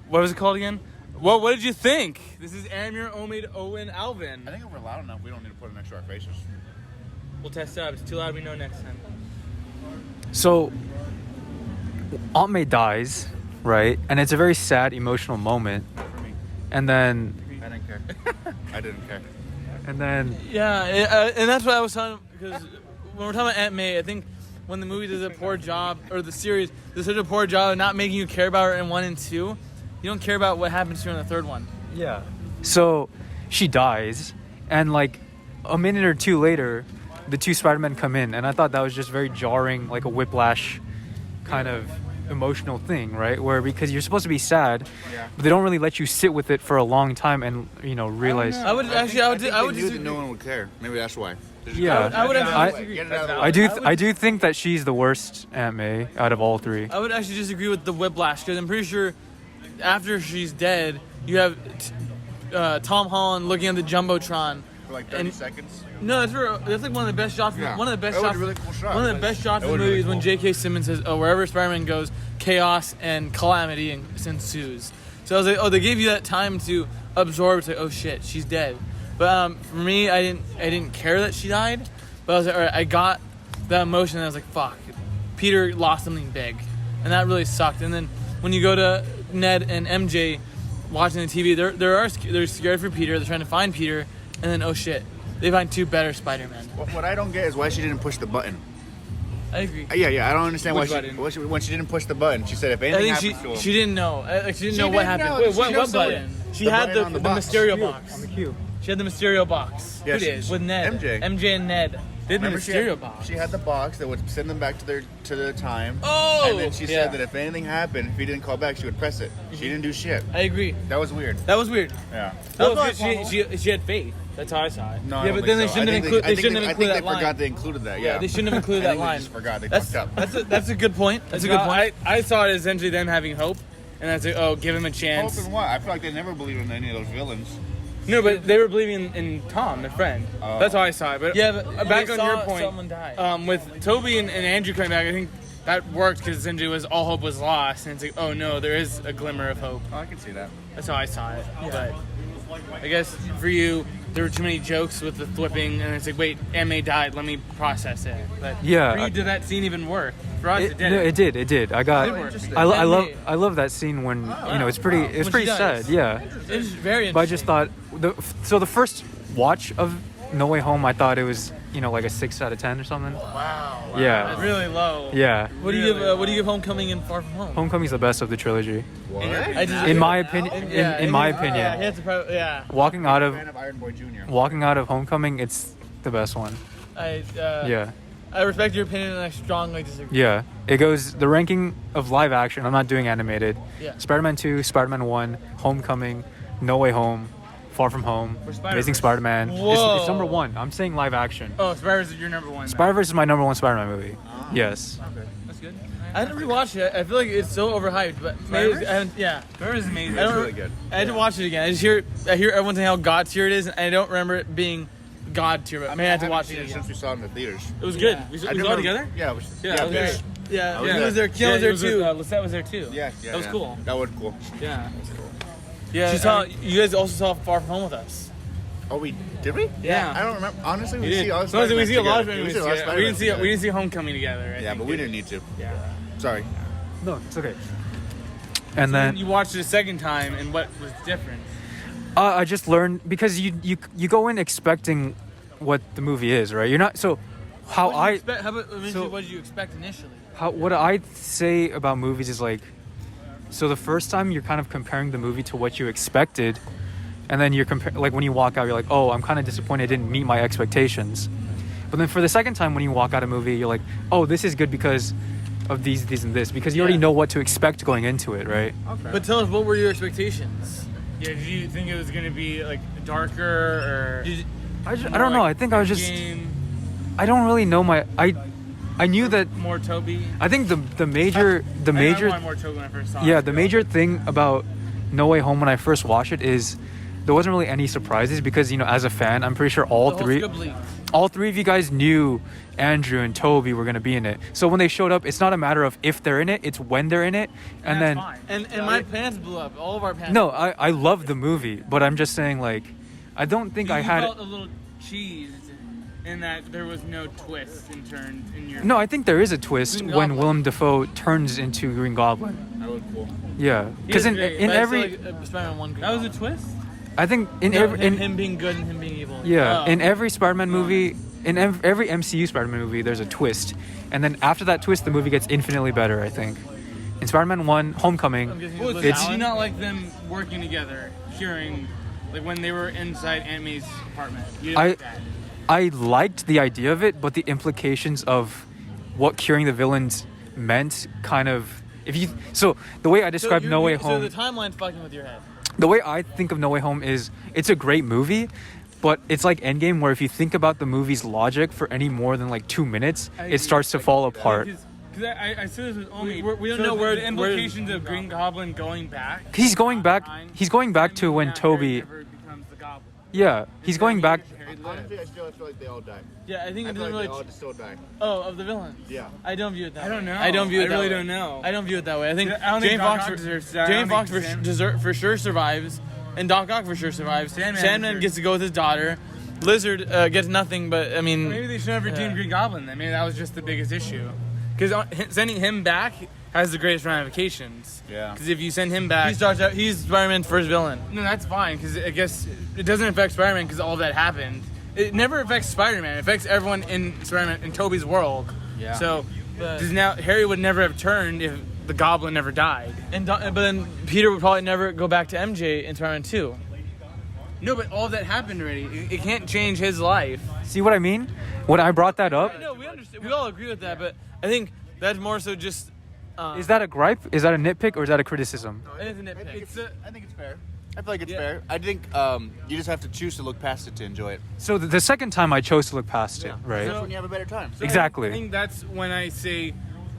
What was it called again? What did you think? This is Amir, Omid, Owen, Alvan. I think if we're loud enough, we don't need to put it next to our faces. We'll test it out. If it's too loud, we know next time. So, Aunt May dies, right? And it's a very sad, emotional moment. For me. And then... I didn't care. I didn't care. And then... Yeah, and that's what I was talking, because when we're talking about Aunt May, I think when the movie does a poor job, or the series does such a poor job of not making you care about her in 1 and 2, you don't care about what happens to her in the third one. Yeah. So, she dies, and like a minute or two later, the two Spider-Men come in, and I thought that was just very jarring, like a whiplash kind of emotional thing, right? Where because you're supposed to be sad, but they don't really let you sit with it for a long time and realize. I would disagree. No one would care. Maybe that's why. Yeah, I would actually disagree. I do think that she's the worst Aunt May out of all three. I would actually disagree with the whiplash, because I'm pretty sure after she's dead, you have Tom Holland looking at the jumbotron For like 30 seconds. No, that's like one of the best shots. Yeah. One of the best That was shots. a really cool shot. One of the best shots in the movie is when J.K. Simmons says, "Oh, wherever Spider-Man goes, chaos and calamity ensues." So I was like, "Oh, they gave you that time to absorb." It's like, "Oh shit, she's dead." But for me, I didn't care that she died. But I was like, "All right," I got that emotion. And I was like, "Fuck, Peter lost something big," and that really sucked. And then when you go to Ned and MJ watching the TV, they're scared for Peter. They're trying to find Peter, and then oh shit. They find two better Spider-Men. What I don't get is why she didn't push the button. I agree. Yeah. I don't understand Which when she didn't push the button. She said if anything happens to him. She didn't know. She didn't know what happened. Wait, what button? She had the Mysterio box. On the cube. She had the Mysterio box. Yeah, Who did? With Ned. MJ and Ned. They had the Mysterio she box. She had the box that would send them back to their time. Oh! And then she said that if anything happened, if he didn't call back, she would press it. She didn't do shit. I agree. That was weird. That was weird. Yeah. That was good. She had faith. That's how I saw it. No, yeah, but then they shouldn't have included that line. I think they forgot they included that. Yeah, they shouldn't have included that line. They just forgot. They fucked up. That's a good point. That's a good point. I saw it as essentially them having hope, and that's like, oh, give him a chance. Hope in what? I feel like they never believed in any of those villains. No, but they were believing in Tom, their friend. That's how I saw it. But yeah, but back on your point, someone died. With Toby and Andrew coming back, I think that worked because essentially all hope was lost, and it's like, oh no, there is a glimmer of hope. Oh, I can see that. That's how I saw it. Yeah. But I guess for you, there were too many jokes with the flipping, and it's like, wait, M.A. died, let me process it. But for you, did that scene even work? For us, it did. No, it did. I love that scene when it's pretty sad. Yeah, it's very interesting. But I just thought the first watch of No Way Home, I thought it was like a 6 out of 10 or something. Wow. Yeah. That's really low. Yeah. What do you give Homecoming and Far From Home? Homecoming's the best of the trilogy. What? In my opinion. In my opinion. Yeah. Walking out of Iron Boy Jr. Walking out of Homecoming, it's the best one. Yeah. I respect your opinion, and I strongly disagree. Yeah. It goes the ranking of live action. I'm not doing animated. Yeah. Spider-Man 2, Spider-Man 1, Homecoming, No Way Home, Far From Home, Amazing Spider-Man. It's number 1. I'm saying live action. Oh, Spider-Verse is your number 1. Spider-Verse is my number 1 Spider-Man movie. Yes. Okay. That's good. I had to rewatch it. I feel like it's so overhyped, but maybe Spider-Verse is amazing. It's really good. I had to watch it again. I hear everyone saying how god tier it is, and I don't remember it being god tier. But I have to watch it again. Since we saw it in the theaters. It was good. We saw it together. Yeah. It was great. Yeah. He was there. Keon was there too. Lisette was there too. Yeah. That was cool. That was cool. Yeah. That was cool. Yeah. You guys also saw Far From Home with us. Oh, did we? Yeah. I don't remember. Honestly, we see all Spider-Man we see a lot of together. movies. We didn't see Homecoming together. Yeah, but we didn't need to. Yeah. Sorry. No, it's okay. And then you watched it a second time, and what was different? I just learned because you go in expecting what the movie is, right? You're not so. What did you expect initially? What I say about movies is like, so the first time you're kind of comparing the movie to what you expected, and then you're like when you walk out, you're like, oh, I'm kind of disappointed it didn't meet my expectations. But then for the second time when you walk out a movie, you're like, oh, this is good because of these, and this, because you already know what to expect going into it, right? Okay. But tell us, what were your expectations? Yeah, did you think it was going to be like darker, or? I don't know. I think I was just. I don't really know I knew that more Toby. I think the major. I wanted more Toby when I first saw it. Yeah, the major thing about No Way Home when I first watched it is there wasn't really any surprises because as a fan, I'm pretty sure all three all three of you guys knew Andrew and Toby were gonna be in it. So when they showed up, it's not a matter of if they're in it; it's when they're in it. And then, fine. And my pants blew up. All of our pants. no, I love the movie, but I'm just saying, like, I don't think I You had. felt a little cheesed in that there was no twist in turn in your. No, I think there is a twist Green when Goblin. Willem Dafoe turns into Green Goblin. That was cool. Yeah, He because was great, in but I every, still like, Spider-Man 1 That was a twist. I think in No, every, him being good and him being evil. yeah, Oh. in every Spider-Man movie, in every MCU Spider-Man movie, there's a twist, and then after that twist, the movie gets infinitely better. I think. In Spider-Man 1: Homecoming, I'm guessing Well, it was It's- did you Allen. not like them working together, curing, like when they were inside Aunt May's apartment? You didn't I- like that. I liked the idea of it, but the implications of what curing the villains meant kind of. If you so the way I describe No Way Home, So the timeline's fucking with your head. the way I think of No Way Home is it's a great movie, but it's like Endgame, where if you think about the movie's logic for any more than like 2 minutes, I it agree. starts to fall apart. Because I said this with Omid. We don't So know where the implications of Green Goblin going back. He's going back. Fine. He's going back to when Now Harry Toby. never becomes the Goblin. Yeah, he's going back. Harry lived. Honestly, I still feel like they all died. Yeah, I think I it feel doesn't like they really. all just still die. Oh, of the villains. Yeah. I don't view it that. I don't way. know. I don't view it. I that really way. don't know. I don't view it that way. I think I don't think Jane Doc Fox. Ock deserves to die. I Jane don't Fox think for sure survives, and Doc Ock for sure survives. Sandman gets to go with his daughter. Lizard gets nothing, but I mean. Maybe they should have redeemed Yeah. Green Goblin then. Maybe that was just the biggest issue. Because sending him back has the greatest ramifications. Yeah. Because if you send him back, He starts out. He's Spider-Man's first villain. no, that's fine. Because I guess it doesn't affect Spider-Man because all that happened. It never affects Spider-Man. It affects everyone in Spider-Man in Tobey's world. Yeah. So, But- does now Harry would never have turned if the Goblin never died. But then Peter would probably never go back to MJ in Spider-Man 2. No, but all that happened already. It can't change his life. See what I mean? When I brought that up, No, we understand. We all agree with that, but I think that's more so just. is that a gripe? Is that a nitpick, or is that a criticism? I think it's a nitpick. I think it's fair. I feel like it's Yeah. fair. I think you just have to choose to look past it to enjoy it. So the second time I chose to look past it, Yeah. right? That's when you have a better time. So Exactly. I think that's when I say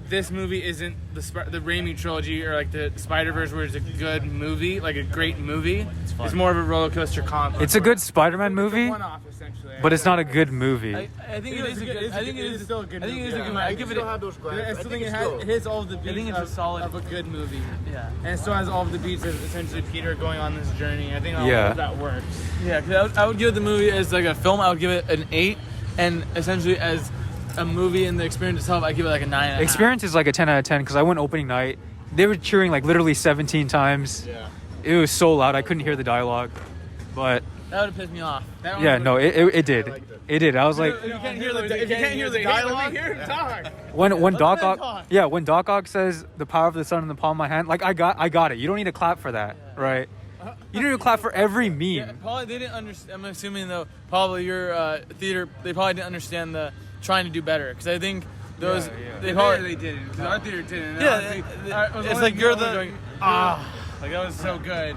this movie isn't the Raimi trilogy or like the Spider-Verse where it's a good movie, like a great movie. It's more of a roller coaster comedy. It's a good Spider-Man movie, one-off essentially. but it's not a good movie. I think it is a good. I think it is still a good I think it is a movie. good. Yeah. I I give it. still have those I gripes. still I think it's it hits all of the beats think it's a solid- of a good movie. Yeah. And it still has all of the beats of essentially Peter going on this journey. I think all Yeah. of that works. Yeah, because I would give the movie as like a film. I would give it an 8, and essentially as a movie and the experience itself, I give it like a 9.5. Experience is like a 10 out of 10 because I went opening night. They were cheering like literally 17 times. Yeah. It was so loud I couldn't hear the dialogue. But That would have pissed me off. That one yeah, was- no, it did. liked it. It did. I was like, If you can't hear the dialogue, hear him talk. when Doc them Ock, talk. yeah, when Doc Ock says the power of the sun in the palm of my hand, like I got it. You don't need to clap for that, right? You don't need to clap for every meme. Yeah, probably they didn't understand. I'm assuming though, probably your theater, they probably didn't understand the trying to do better. Because I think those, they probably, didn't. Because our theater didn't. And Yeah, honestly, it's only like you're people the- going, like that was so good.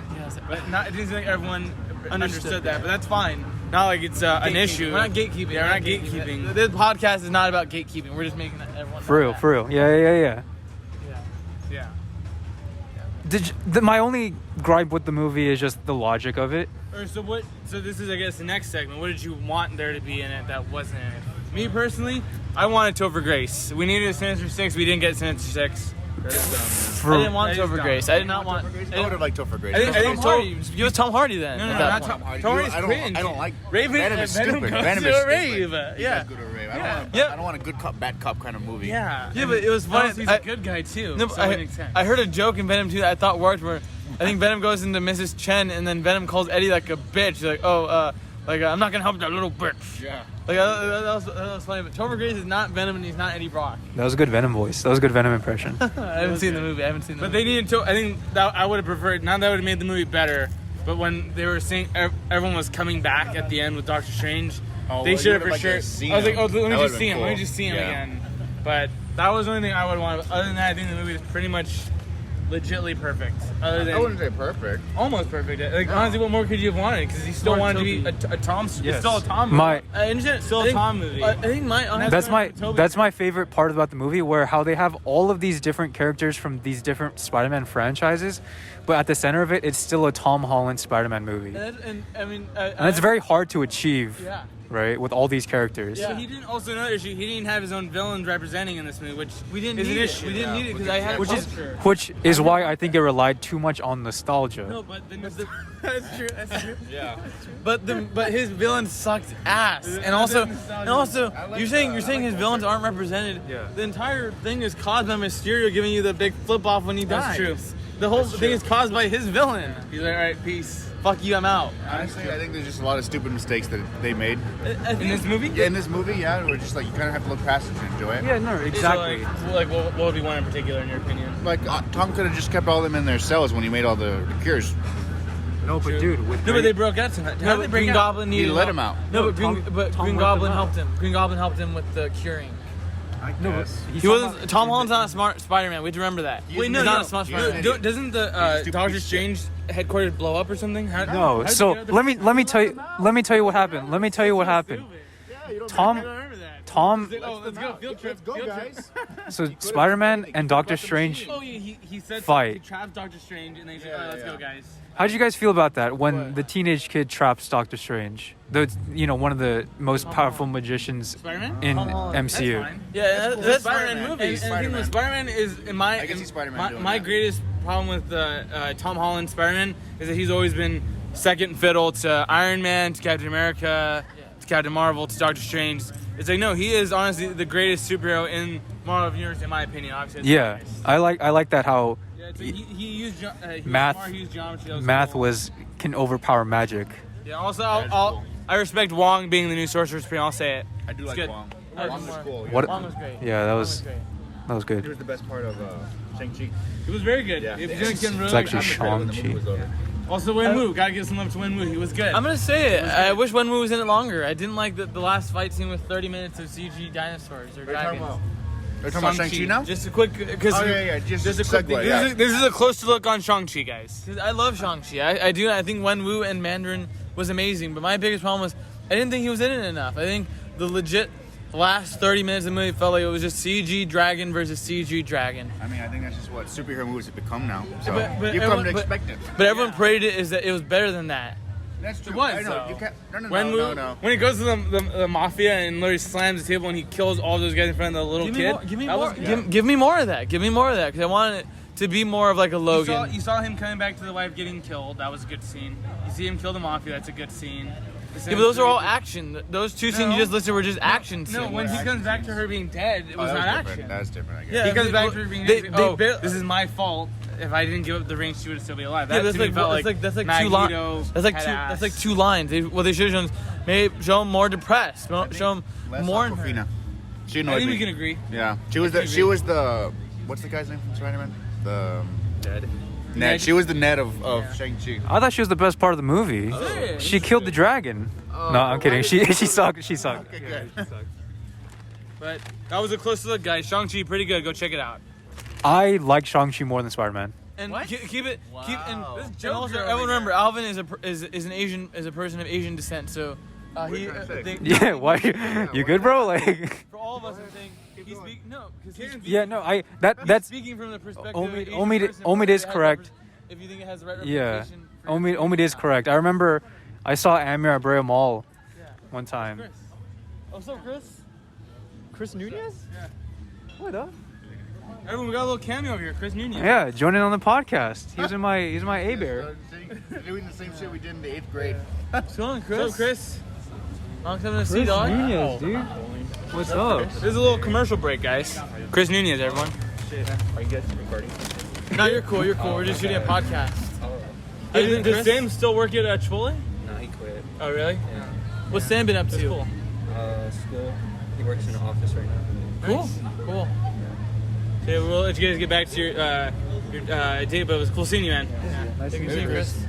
But not, it didn't seem like everyone understood that. But that's fine. Not like it's an issue. We're not gatekeeping. Yeah, we're not gatekeeping. This podcast is not about gatekeeping. We're just making everyone. For real, for real. Yeah. Yeah. My only gripe with the movie is just the logic of it. Or so what? So this is, I guess, the next segment. What did you want there to be in it that wasn't in it? Me personally, I wanted Topher Grace. We needed a Sinister Six. We didn't get Sinister Six. For, I didn't want That is Topher dumb. Grace. I did not want. I would have liked Topher Grace. I think- Tom Hardy. Give us Tom Hardy then. No, at no, that not point. Tom. Hardy. Tom Hardy's I cringe. don't like Raven. Venom is Venom stupid. goes Venom to is a stupid. rave. He Yeah. does go to a rave. Yeah. I don't want a good cop, bad cop kind of movie. Yeah. Yeah, but it was funny. He's I- a good guy too. No, so but it makes sense. I heard a joke in Venom 2 that I thought worked where I think Venom goes into Mrs. Chen and then Venom calls Eddie like a bitch. Like, I'm not gonna help that little bitch. Yeah. Like that was funny. But Topher Grace is not Venom and he's not Eddie Brock. that was a good Venom voice. That was a good Venom impression. I haven't seen the movie. I haven't seen the But movie. they needed to. I think that I would have preferred. Not that would have made the movie better. But when they were saying everyone was coming back at the end with Doctor Strange, Oh, they well, should have you for would've sure. liked to see I was like, him. oh, let me That just would've see been him. Let me cool. just see him Yeah. again. But that was the only thing I would want. Other than that, I think the movie is pretty much legitly perfect. Other I than wouldn't say perfect. almost perfect. Like honestly, what more could you have wanted? Because he still More wanted to be a Tom. It's still a Tom. movie. My I understand. Still a I think- Tom movie. I think my that's my favorite part about the movie, where how they have all of these different characters from these different Spider-Man franchises, but at the center of it, it's still a Tom Holland Spider-Man movie, and I mean, and it's very hard to achieve. Yeah, right? With all these characters. Yeah. But he didn't also know issue. He didn't have his own villains representing in this movie, which We didn't is need an it. issue. We didn't need it because I had culture. Which is why I think it relied too much on nostalgia. No, but That's true. That's true. Yeah. But his villains sucked ass, and also you're saying his villains aren't represented. Yeah. The entire thing is caused by Mysterio giving you the big flip off when he dies. That's true. The whole thing is caused by his villain. he's like, all right, peace. Fuck you, I'm out. Honestly, I think there's just a lot of stupid mistakes that they made. I think In this movie? Yeah, in this movie, yeah, we're just like you kind of have to look past it to enjoy it. Yeah, no, exactly. So, like what would be one in particular in your opinion? Like Tom could have just kept all of them in their cells when he made all the cures. No, but dude, with No, but they broke out tonight. No, but Green Goblin He needed let help. him out. No, but Tom Green let Goblin him out. helped him. Green Goblin helped him with the curing. no, but He wasn't. Tom Holland's not a smart Spider-Man. We have to remember that. Wait, no, he's not no. a smart He's an Spider-Man. idiot. Doesn't the Stupid Doctor piece of Strange headquarters blow up or something? How No, did so he get out of let me tell you what happened. Let me tell you what happened. Tom, remember that. Tom. Oh, let's go. Field trip. Let's go, guys. So Spider-Man and Doctor Strange. Oh yeah, he said Fight. He trapped Doctor Strange, and they said, "Oh, let's go, guys." How'd you guys feel about that when the teenage kid traps Doctor Strange? One of the most powerful magicians Spider-Man? in Tom Holland. That's MCU. fine. Yeah, It's a that's Spider-Man movie. And the thing Spider-Man. with Spider-Man is in my I can see Spider-Man my, doing my that. Greatest problem with Tom Holland Spider-Man is that he's always been second fiddle to Iron Man, to Captain America, to Captain Marvel, to Doctor Strange. It's like no, he is honestly the greatest superhero in Marvel Universe in my opinion. Obviously, it's Yeah, biased. I like that how Yeah, so he used Math- smart, he used geometry. That was math cool. can overpower magic. Yeah. Also, That is cool. I respect Wong being the new Sorcerer Supreme. I'll say it. I do It's like good. Wong. I Wong like was Wong. cool. What? Wong was great. Yeah, that Wong was great. He good. was the best part of Shang-Chi. It was very good. Yeah. If you're gonna get It's really, actually When the movie Shang-Chi. was over. also Wenwu. Gotta give some love to Wenwu. He was good. I'm gonna say it. I wish Wenwu was in it longer. I didn't like the last fight scene with 30 minutes of CG dinosaurs or What are you talking dragons. about? Are you talking about Shang-Chi now? Just a quick, because Oh, yeah. Just a quick segue, thing. yeah. This is a closer look on Shang-Chi, guys. I love Shang-Chi. I do. I think Wenwu and Mandarin was amazing. But my biggest problem was I didn't think he was in it enough. I think the legit last 30 minutes of the movie felt like it was just CG dragon versus CG dragon. I mean, I think that's just what superhero movies have become now. So But you've come everyone- to but- expect it. But everyone praised it is that it was better than that. That's true. It was, I know. though. You can't. No. When he goes to the mafia and literally slams the table and he kills all those guys in front of the little kid. Give me that more. was good. Give me more of that. Give me more of that because I want it to be more of like a Logan. You saw him coming back to the wife getting killed. That was a good scene. You see him kill the mafia. That's a good scene. Yeah, but those are all action. Those two scenes you just listed were just action scenes. No, when he comes back to her being dead, it was not action. That's different. I guess. Yeah. He comes they- back to her being they- dead. they Oh, barely- this is my fault. If I didn't give up the ring, she would still be alive. Yeah, That that's to me like, felt that's like two Magneto lines. That's like two lines. What they should have shown is maybe show him more depressed. Show him Less more. Aquafina. She I annoyed think we me. can agree. Yeah, she was the. What's the guy's name from Spider-Man? The Dead. Ned. She was the Ned of Shang-Chi. I thought she was the best part of the movie. Serious? She killed the dragon. No, I'm kidding. She sucked. She sucked. Okay, good. But that was a close look, guys. Shang-Chi, pretty good. Go check it out. I like Shang-Chi more than Spider-Man. And What? keep it. Keep and, This and Joker also over everyone here. remember Alvan is an Asian is a person of Asian descent. So are he you trying to say? Yeah, why? You good, bro? Like, for all of us, I think he's speaking. No, because he's speaking, yeah, no, he's that's speaking from the perspective. Omid- of an Asian Omid- person, Omid whether is it has correct. If you think it has the right yeah. representation. for Omid is correct. I remember I saw Amir at Brea Mall Yeah. one time. Chris. Oh, so Chris. Chris Nunez? Yeah. What up? Everyone, we got a little cameo over here. Chris Nunez. Yeah, joining on the podcast. He's in my A bear. We're doing the same shit we did in the 8th grade. What's going on, What's Chris? up, Chris? Long time no see, dog. Nunez, dude. What's up? This is a little commercial break, guys. Chris Nunez, everyone. Are you guys recording? No, you're cool. You're cool. We're just shooting a podcast. How you doing, Does Chris? Sam still work at Chipotle? No, he quit. Oh, really? What's Sam been up to? That's cool. School. He works in an office right now. Cool. Cool. Okay, we'll let you guys get back to your date, but it was cool seeing you, man. Nice Thank you, Chris.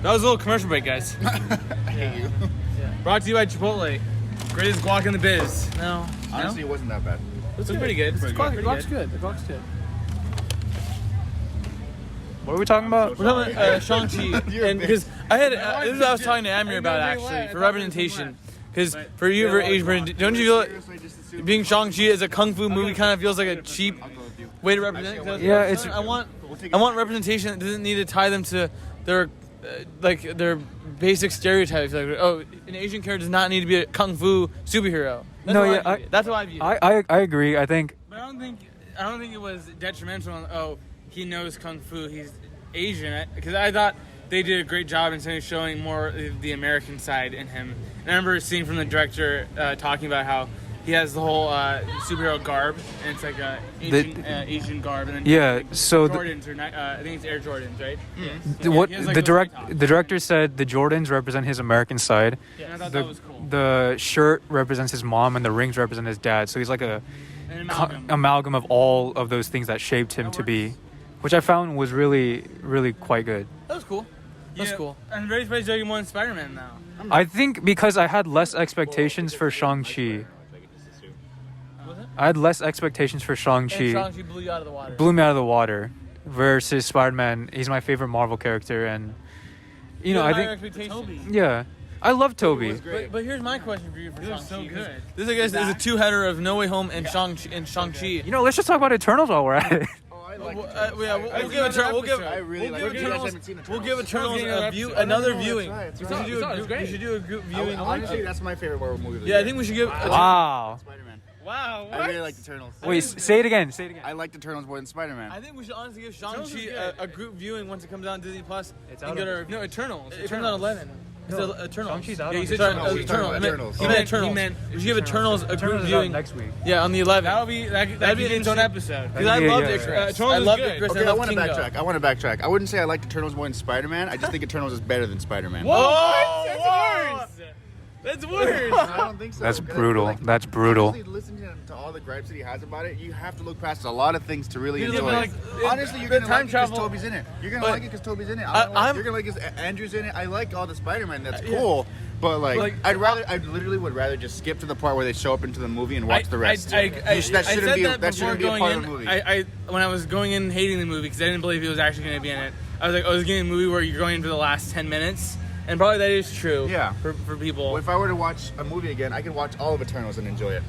That was a little commercial break, guys. I hate you. Brought to you by Chipotle. Greatest guac in the biz. No. Honestly, it wasn't that bad. It's pretty good. The clock's good. The clock's good. What are we talking about? We're talking about Shang-Chi, You're a and bitch. because this is what I was talking to Amir about actually for representation. Because for you, for Asian, don't you feel like being Shang-Chi as a kung fu movie kind of feels like a cheap way to represent? Yeah, it's- I want representation that doesn't need to tie them to their like their basic stereotypes. Like, oh, an Asian character does not need to be a kung fu superhero. That's No, how yeah, I view it. That's how I view it. I agree. I think But I don't think it was detrimental. Oh, he knows kung fu. He's Asian. Because I thought they did a great job in showing more of the American side in him. And I remember seeing from the director talking about how he has the whole superhero garb, and it's like a Asian garb, and then yeah. like So Jordans I think it's Air Jordans, right? what he has, like, the those white tops. the director said the Jordans represent his American side. Yeah, and I thought The that was cool. the shirt represents his mom, and the rings represent his dad. So he's like a An amalgam of all of those things that shaped him to be, which I found was really quite good. That was cool. That's cool. I'm very surprised you're more than Spider-Man now. I think because I had less expectations for Shang-Chi. I had less expectations for And Shang-Chi. Shang-Chi blew you out of the water. Blew me out of the water. Versus Spider-Man, he's my favorite Marvel character, and you know I think yeah, I love Toby. But here's my question for you for It was Shang-Chi. so good. This, I guess, is a two-header of No Way Home and Shang-Chi. You know, let's just talk about Eternals while we're at it. Oh, I like We'll give Eternals. I really like it. You guys haven't seen We'll give Eternals Eternals another viewing. That's We right. should do a group viewing. Honestly, that's my favorite Marvel movie. Of the Yeah, I year. think we should give. Wow. Spider-Man. Wow. I really like the Eternals. Wait, say it again. Say it again. I like the Eternals more than Spider-Man. I think we should honestly give Eternals Shang-Chi is good. a group viewing once it comes out on Disney Plus. It's and out get on- our No, Eternals. It comes out 11. No, Eternals. Shang-Chi's out Yeah, on you said Disney. Eternals. Oh, we're talking about Eternals. He meant Oh. Eternals. He meant We should give Eternals a group Eternals is out viewing. next week. Yeah, on the 11th. That'd be That'd that'd be be its own interesting. episode. Because I Yeah, loved yeah, it. yeah. Eternals I is loved good. it, Chris. Okay, and I loved want to Kingo. backtrack. I wouldn't say I liked Eternals more than Spider-Man. I just think Eternals is better than Spider-Man. What? That's worse. That's worse. I don't think so. That's 'Cause I feel brutal. like, That's brutal. honestly, listening to all the gripes that he has about it, you have to look past a lot of things to really Yeah, enjoy but it. like, Honestly, you're the gonna time like it because travel- Toby's in it. You're gonna but like it because Toby's in it. I'm- You're gonna like because Andrew's in it. I like all the Spider-Man. That's cool. But Like, I literally would rather just skip to the part where they show up into the movie and watch the rest. that That shouldn't be a part of the movie. When I was going in hating the movie because I didn't believe it was actually going to be in it, I was like, oh, it's getting a movie where you're going into the last 10 minutes. And probably that is true Yeah. for people. Well, if I were to watch a movie again, I could watch all of Eternals and enjoy it.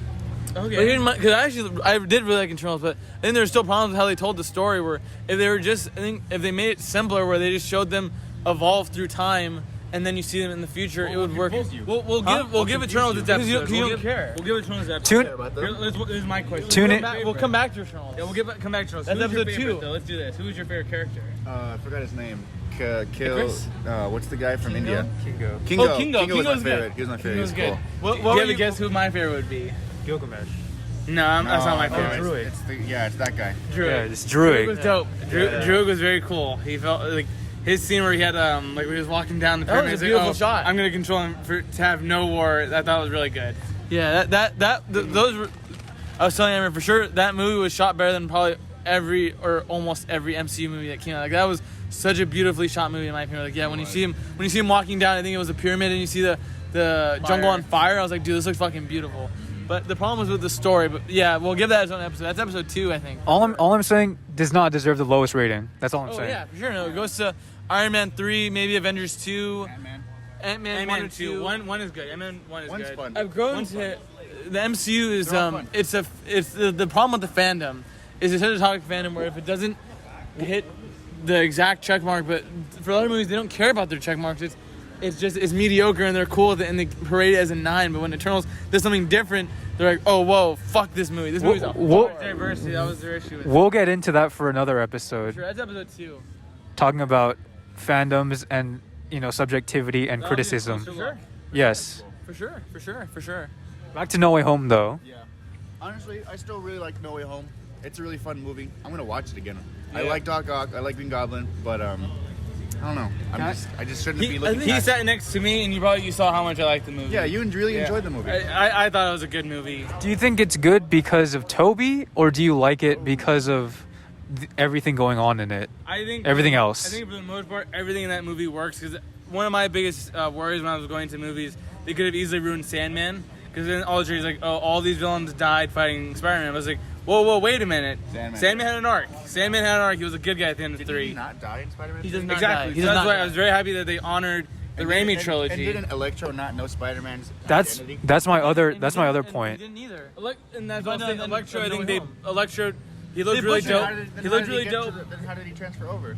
Okay. Because I did really like Eternals, but I think there's still problems with how they told the story. Where if they were just, I think if they made it simpler, where they just showed them evolve through time, and then you see them in the future, it would work. We'll give Eternals its episode. Because you We'll don't give- care. We'll give Eternals that Tune- Here's my question. Tune in- We'll come back to Eternals. Yeah, come back to us. That's Who's your episode favorite, 2. though? Let's do this. Who's your favorite character? I forgot his name. Kill. Chris? What's the guy from India? Kingo. Kingo. Oh, Kingo. was my Kingo's good. favorite. He was my favorite. Kingo's He good. was What Do were you have a you- guess who my favorite would be? Gilgamesh. No, that's not my No, favorite. Druid. it's that guy. Druid. Yeah, it's Druid Druid. was dope. Druid was very cool. He felt like his scene where he had like when he was walking down the That was pyramid. a he's like, beautiful shot. I'm gonna control him to have no war. I thought was really good. Yeah, those were. I was telling Amir for sure that movie was shot better than probably almost every MCU movie that came out. Like that was such a beautifully shot movie in my opinion. Like yeah, when you see him walking down, I think it was a pyramid, and you see the jungle on fire. I was like, dude, this looks fucking beautiful. But the problem was with the story. But yeah, we'll give that its own episode. That's episode 2, I think. All I'm saying does not deserve the lowest rating. That's all I'm Oh saying. yeah, for sure. No, it goes to Iron Man 3, maybe Avengers 2, Ant-Man 1 or 2. One is good. Ant-Man 1 is One's good. fun. I've grown One's to the MCU is They're all fun. it's the problem with the fandom is it's such a toxic fandom where if it doesn't hit the exact check mark, but for other movies they don't care about their check marks. It's mediocre and they're cool with it and they parade it as a 9. But when Eternals does something different, they're like, oh whoa, fuck this movie. This movie's a Diversity, that was their issue with We'll get into that for another episode, Sure, that's episode 2. talking about fandoms and subjectivity and criticism. For sure, Yes. for sure. Back to No Way Home though. Yeah. Honestly, I still really like No Way Home. It's a really fun movie. I'm gonna watch it again. I Yeah. like Doc Ock. I like Green Goblin, but I don't know. I just shouldn't be looking. He at sat next to me, and you saw how much I liked the movie. Yeah, you really Yeah. enjoyed the movie. I thought it was a good movie. Do you think it's good because of Toby, or do you like it because of everything going on in it? I think Everything else. I think for the most part, everything in that movie works. Because one of my biggest worries when I was going to movies, they could have easily ruined Sandman. Because then all the trees like, oh, all these villains died fighting Spider-Man. I was like, whoa, wait a minute. Sandman had an arc. He was a good guy at the end of Did 3. he not die in Spider-Man? He 3? does not Exactly. die. He So does that's not why die. I was very happy that they honored the Raimi trilogy. And didn't Electro not know Spider-Man's That's identity? my other And other he point. didn't either. And that's But what I'm saying. no, Electro, I no think way home. He looked really pushed dope. him. He looked really dope. Then how did he transfer over?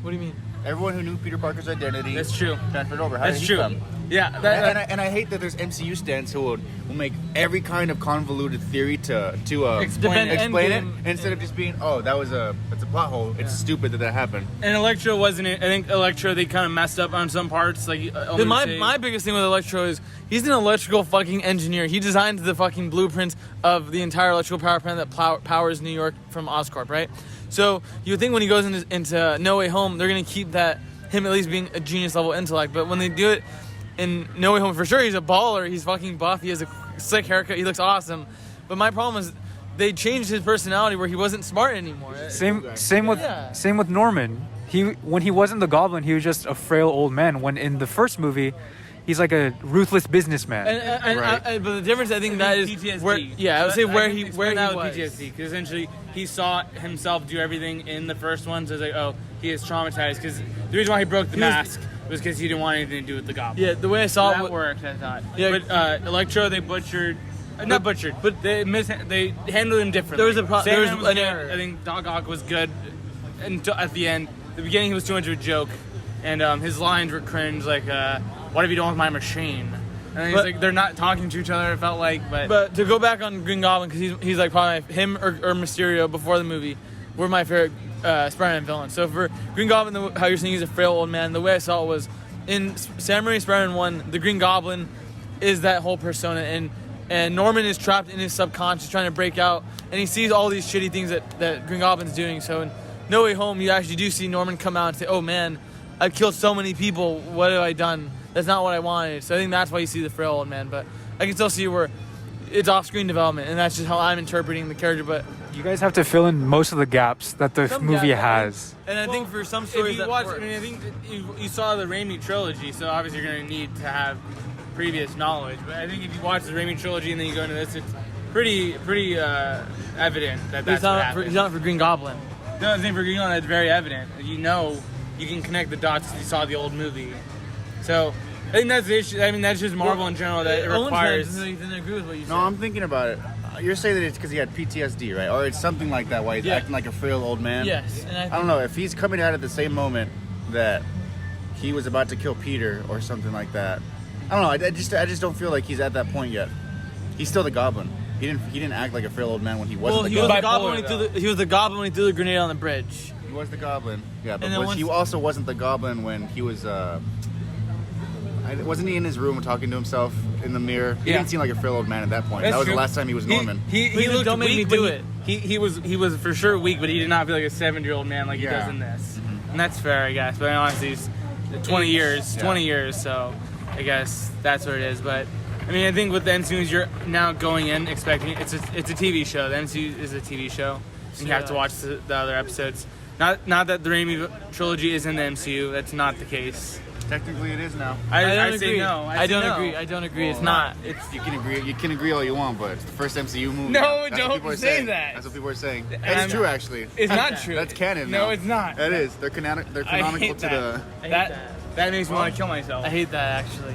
What do you mean? Everyone who knew Peter Parker's identity. That's true. Transferred over. How That's did he true. come? Yeah, And I hate that there's MCU stands who will make every kind of convoluted theory to Explain it Endgame. instead of just being, oh, it's a plot hole. It's stupid that happened. and Electro wasn't it. I think Electro, they kind of messed up on some parts. Like Dude, my biggest thing with Electro is he's an electrical fucking engineer. He designed the fucking blueprints of the entire electrical power plant that powers New York from Oscorp, right? So you would think when he goes into No Way Home, they're gonna keep him at least being a genius level intellect. But when they do it in No Way Home, for sure he's a baller. He's fucking buff. He has a sick haircut. He looks awesome. But my problem is they changed his personality where he wasn't smart anymore. Same with Norman. When he wasn't the Goblin, he was just a frail old man. When in the first movie, he's like a ruthless businessman. But the difference, I think, that is PTSD. I would say where he was. PTSD, because essentially he saw himself do everything in the first one. So it's like, oh, he is traumatized. Because the reason why he broke the mask was because he didn't want anything to do with the Goblin. Yeah, the way I saw that it worked, I thought. Yeah. But Electro, they butchered. Not butchered, but they handled him differently. There was Sandman an good. error. I think Doc Ock was good until at the end. The beginning, he was too much of a joke, and his lines were cringe. Like, "What have you done with my machine?" And then he's like, they're not talking to each other. It felt like, But to go back on Green Goblin, because he's like probably him or Mysterio before the movie were my favorite Spider-Man villains. So for Green Goblin, how you're saying he's a frail old man, the way I saw it was in Sam Raimi's Spider-Man 1, the Green Goblin is that whole persona, and Norman is trapped in his subconscious trying to break out, and he sees all these shitty things that Green Goblin's doing. So in No Way Home, you actually do see Norman come out and say, oh man, I've killed so many people, what have I done? That's not what I wanted. So I think that's why you see the frail old man, but I can still see where it's off-screen development, and that's just how I'm interpreting the character. But You guys have to fill in most of the gaps that the movie has. And I think for some stories if you that watch, works. I mean, I think you saw the Raimi trilogy, so obviously you're going to need to have previous knowledge. But I think if you watch the Raimi trilogy and then you go into this, it's pretty evident that that's what happened. He's not for Green Goblin. No, I think for Green Goblin, that's very evident. You know, you can connect the dots because you saw the old movie. So I think that's the issue. I mean, that's just Marvel in general that it requires. He didn't agree with what you said. No, I'm thinking about it. You're saying that it's because he had PTSD, right? Or it's something like that, why he's acting like a frail old man. Yes, and I don't know if he's coming out at the same moment that he was about to kill Peter or something like that. I don't know. I just don't feel like he's at that point yet. He's still the Goblin. He didn't act like a frail old man when he wasn't the he was Goblin. the Goblin when he threw the Goblin when he threw the grenade on the bridge. He was the Goblin. Yeah, but And then he also wasn't the Goblin when he was. Wasn't he in his room talking to himself in the mirror? He didn't seem like a frail old man at that point. That's that was true. the last time he was Norman. He looked don't make me weak, do but it. He was for sure weak, but he did not feel like a 7-year-old man like he does in this. And that's fair, I guess. But honestly, he's 20 years, so I guess that's what it is. But I mean, I think with the MCU, you're now going in expecting it's a TV show. The MCU is a TV show, and you have to watch the other episodes. Not that the Raimi trilogy is in the MCU. That's not the case. Technically, it is now. I don't say agree. no. I don't no. agree. I don't agree. Well, It's not. You can agree all you want, but it's the first MCU movie. No, That's don't what people are say saying. that. That's what people are saying. I'm That's true, not- actually. It's not true. That's canon. No, now. it's not. That is. They're canonical I hate to that. the. That makes me want to kill myself. I hate that actually.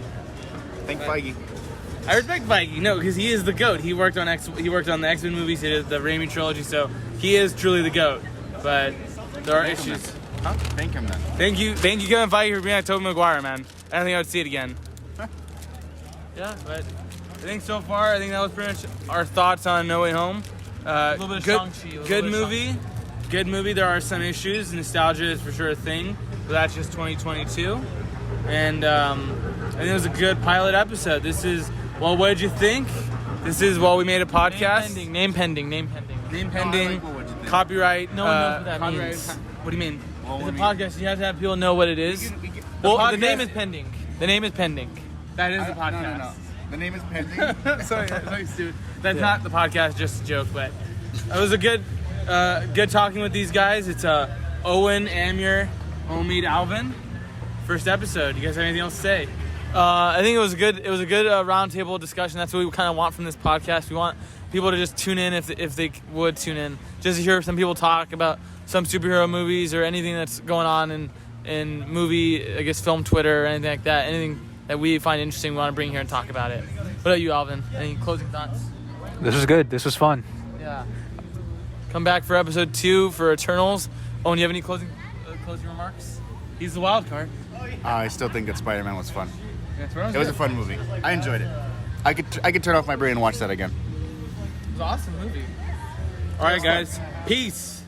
Thank Feige. I respect Feige, no, because he is the GOAT. He worked on the X-Men movies. He did the Raimi trilogy, so he is truly the GOAT. But there are Thank him issues. then. Thank him then. Thank you, Kevin Feige, for being at Tobey Maguire, man. I don't think I would see it again. Yeah, but I think so far, I think that was pretty much our thoughts on No Way Home. A little bit of Shang-Chi. Good movie. Good movie. There are some issues. Nostalgia is for sure a thing, but that's just 2022. And I think it was a good pilot episode. This is, well, what did you think? This is, well, we made a podcast. Name pending. Name pending. I like what you think. Copyright. No one knows what that copyright- means. What do you mean? It's a podcast. You have to have people know what it is. Well, the name is pending. The name is pending. That is the podcast. No. The name is pending. Sorry, stupid. That's not the podcast, just a joke. But it was a good talking with these guys. It's Owen, Amir, Omid, Alvan. First episode. You guys have anything else to say? I think it was a good roundtable discussion. That's what we kind of want from this podcast. We want people to just tune in if they would tune in, just to hear some people talk about some superhero movies or anything that's going on in movie, I guess, film Twitter or anything like that. Anything that we find interesting, we want to bring here and talk about it. What about you, Alvin? Any closing thoughts? This was good. This was fun. Yeah. Come back for episode 2 for Eternals. Owen, you have any closing remarks? He's the wild card. I still think that Spider-Man was fun. Yeah, Spider-Man's It was a good. fun movie. I enjoyed it. I could turn off my brain and watch that again. It was an awesome movie. All right, guys. Peace.